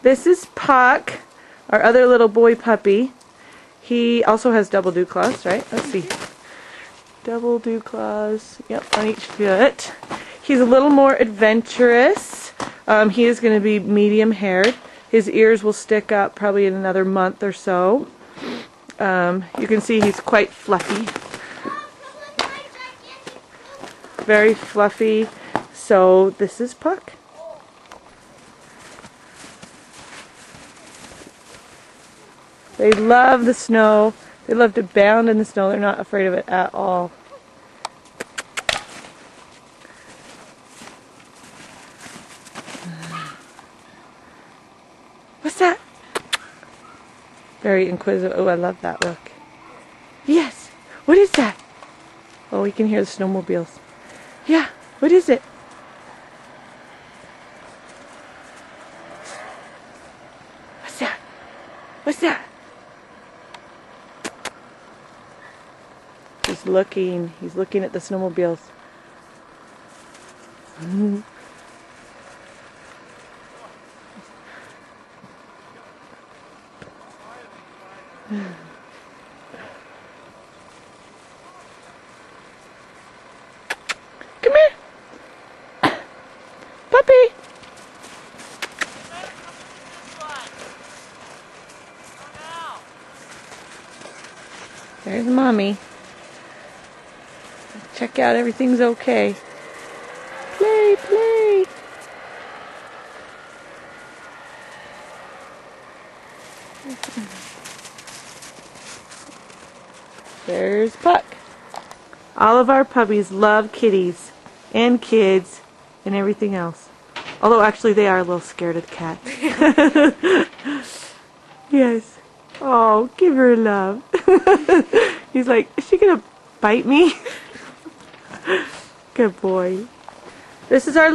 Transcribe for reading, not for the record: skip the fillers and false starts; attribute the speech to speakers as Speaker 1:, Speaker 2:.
Speaker 1: This is Puck, our other little boy puppy. He also has double dew claws, right? Let's see. Double dew claws, yep, on each foot. He's a little more adventurous. He is going to be medium haired. His ears will stick up probably in another month or so. You can see he's quite fluffy. Very fluffy. So this is Puck. They love the snow. They love to bound in the snow. They're not afraid of it at all. What's that? Very inquisitive. Oh, I love that look. Yes. What is that? Oh, we can hear the snowmobiles. Yeah. What is it? What's that? What's that? He's looking at the snowmobiles. Come here, puppy. There's mommy. Check out everything's okay. Play, play. There's Puck. All of our puppies love kitties and kids and everything else. Although actually they are a little scared of cats. Yes. Oh, give her love. He's like, is she gonna bite me? Good boy. This is our